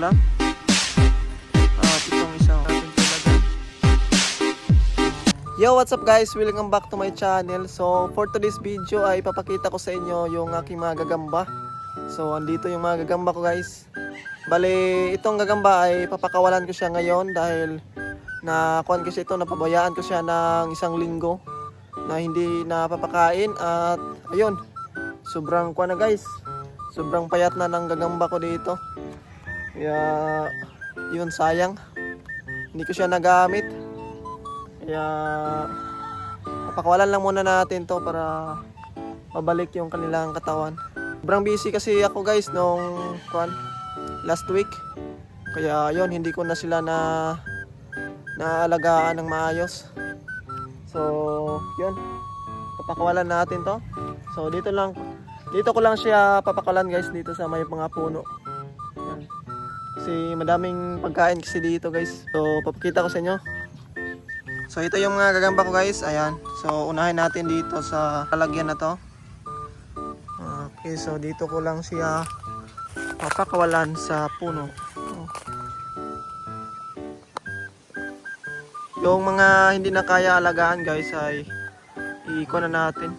lang. At itong isang ating talaga. Yo, what's up guys? Welcome back to my channel. So for today's video ay ipapakita ko sa inyo yung aking mga gagamba. So andito yung mga gagamba ko guys. Bale, itong gagamba ay papakawalan ko siya ngayon dahil nakuhan ko siya ito, napabayaan ko siya ng isang linggo na hindi napapakain at ayun, sobrang kuha na guys. Sobrang payat na ng gagamba ko dito. Kaya yun, sayang. Hindi ko siya nagamit. Kaya papakawalan lang muna natin to para mabalik yung kanilang katawan. Sobrang busy kasi ako guys nung last week. Kaya yun, hindi ko na sila naalagaan ng maayos. So yun, papakawalan natin to. So dito ko lang siya papakawalan guys, dito sa may mga puno. Yan. Kasi madaming pagkain kasi dito guys. So papakita ko sa inyo. So ito yung mga gagamba ko guys. Ayan. So unahin natin dito sa lalagyan na to. Okay, so dito ko lang siya papakawalan sa puno. Yung mga hindi na kaya alagaan guys ay i-iko na natin.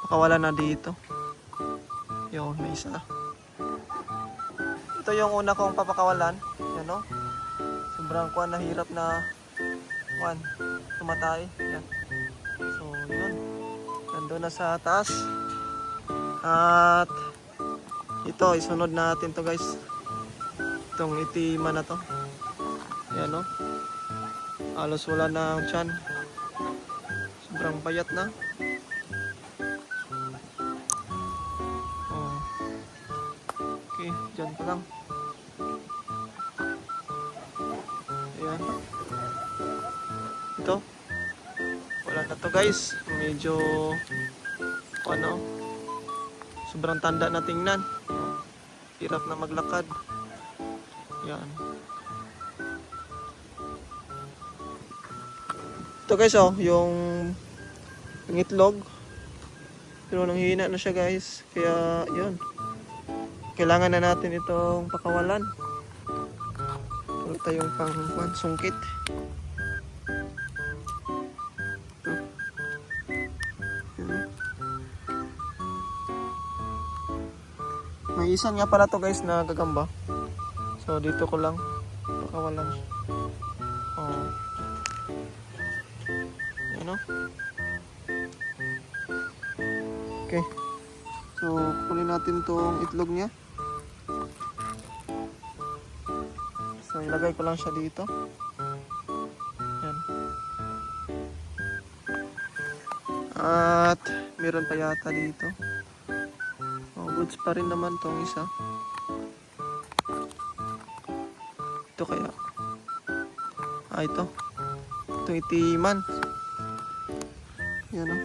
Pakawalan na dito. Yun, may isa. Ito yung una kong papakawalan. Yan o. Sobrang nahirap na tumatay. Yan. So yun. Nandun na sa taas. At ito, isunod natin to guys. Itong itiman na to. Yan o. Halos wala na ang tiyan. Sobrang payat na. Okay, dyan pa lang. Ayan. Ito. Wala na to guys. Medyo sobrang tanda na tingnan. Hirap na maglakad. Ayan. Ito guys yung itlog. Pero nanghihina na siya guys. Kaya yun. Kailangan na natin itong pakawalan. Wala tayong sungkit. May isa nga pala to guys na gagamba. So dito ko lang pakawalan. Okay. So kunin natin tong itlog niya. So ilagay ko lang siya dito. Yan. At meron pa yata dito. Goods pa rin naman tong isa. Ito kaya. Ito. Itong itiman. Yan o.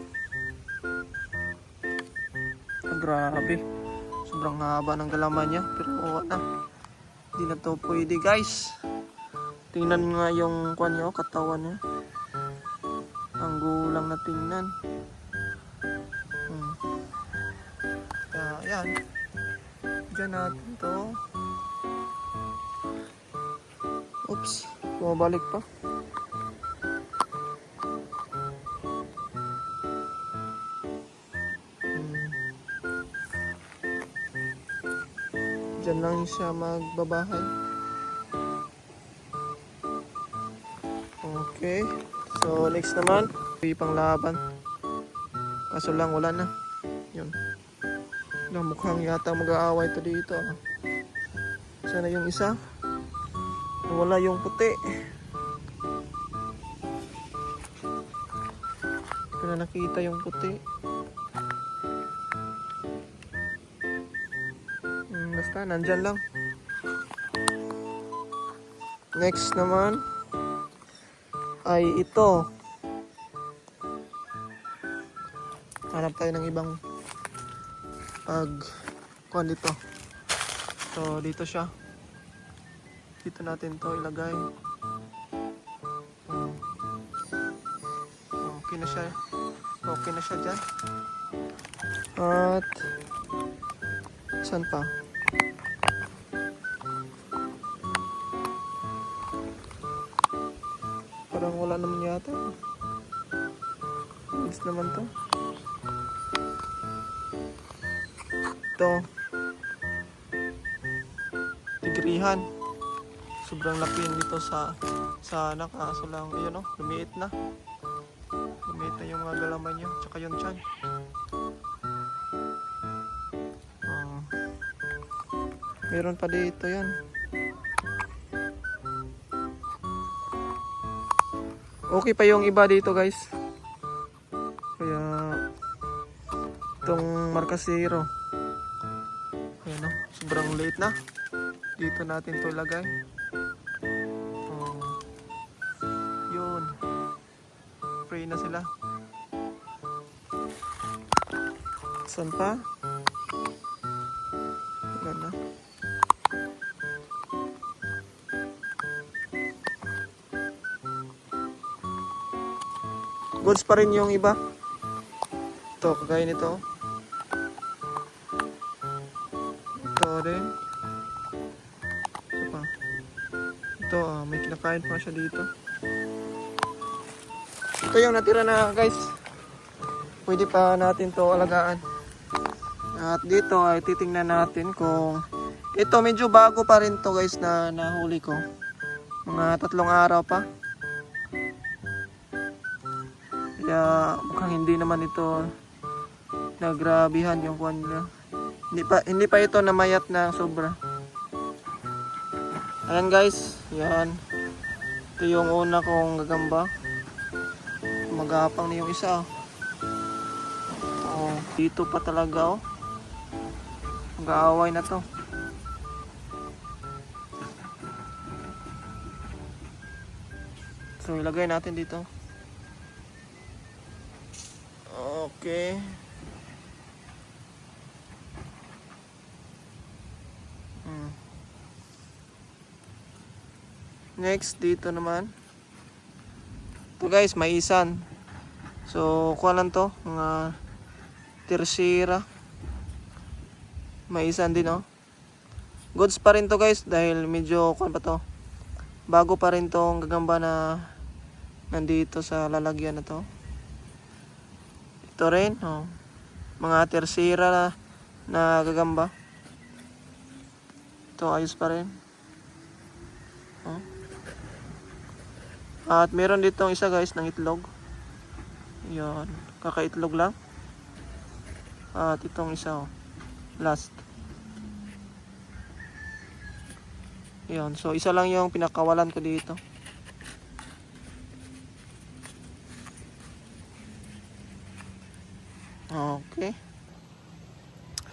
Grabe. Sobrang haba ng galaman niya. Pero wala. Hindi na to pwede guys. Tingnan nga yung katawan niya. Ang gulang na tingnan. Ayan. Diyan natin to. Oops. Bumabalik pa. Diyan lang siya magbabahay. Okay. So next naman, pang laban. Kaso lang wala na. Yun. Mukhang yata mag-aaway to dito. Sana yung isa. Wala yung puti. Hindi ko na nakita yung puti. Basta nandyan lang. Next naman ay ito. Hanap tayo ng ibang dito. So dito siya. Dito natin to ilagay. Okay na siya. Okay na siya dyan. At saan pa? Parang wala naman yata. Alis naman to. Ito. Tigrihan. Sobrang laki nito sa kaso lang, ayun o, lumiit na. Lumiit na yung mga galaman nyo, tsaka yung tiyan. Meron pa dito yan. Okay pa yung iba dito guys. Kaya itong markasero. Ayan o, sobrang late na. Dito natin to ilagay. Yun. Pray na sila. Saan pa? Wala na. Goods pa rin yung iba. Ito, kagaya nito. Ito rin. Ito pa. Ito, may kinakain pa siya dito. Ito yung natira na guys. Pwede pa natin to alagaan. At dito ay titingnan natin kung ito medyo bago pa rin to guys na nahuli ko. Mga 3 araw pa. Kaya mukhang hindi naman ito nagrabihan yung kuwan niya. Hindi pa ito namayat na sobra. Ayan guys, yan. Ito yung una kong gagamba. Magapang na yung isa. Oh, dito pa talaga oh. Mag-aaway na to. So ilagay natin dito. Okay. Next dito naman. Ito guys, maisan. So kuha lang to, mga tersira. Maisan din oh. Goods pa rin to guys dahil medyo kuha pa to. Bago pa rin tong gagamba na nandito sa lalagyan na to. Ito rin oh. Mga tersira na gagamba. Ito ayos pa rin. Oh. At meron ditong isa guys ng itlog. Yan, kakaitlog lang. At itong isa oh, last. Yan, so isa lang yung pinakawalan ko dito. Okay.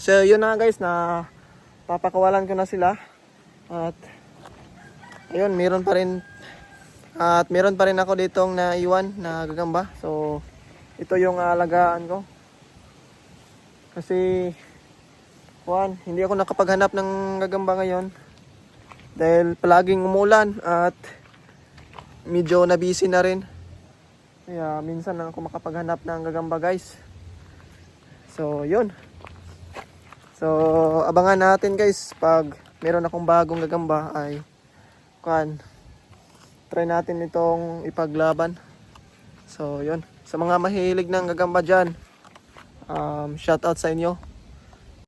So yun na guys, na papakawalan ko na sila. At ayun, meron pa rin. At meron pa rin ako ditong naiwan na gagamba. So ito yung alagaan ko. Kasi hindi ako nakapaghanap ng gagamba ngayon. Dahil palaging umulan at medyo nabisi na rin. Kaya minsan lang ako makapaghanap ng gagamba guys. So yun. So abangan natin guys pag meron akong bagong gagamba ay try natin itong ipaglaban. So yun. Sa mga mahilig ng gagamba dyan, shout out sa inyo.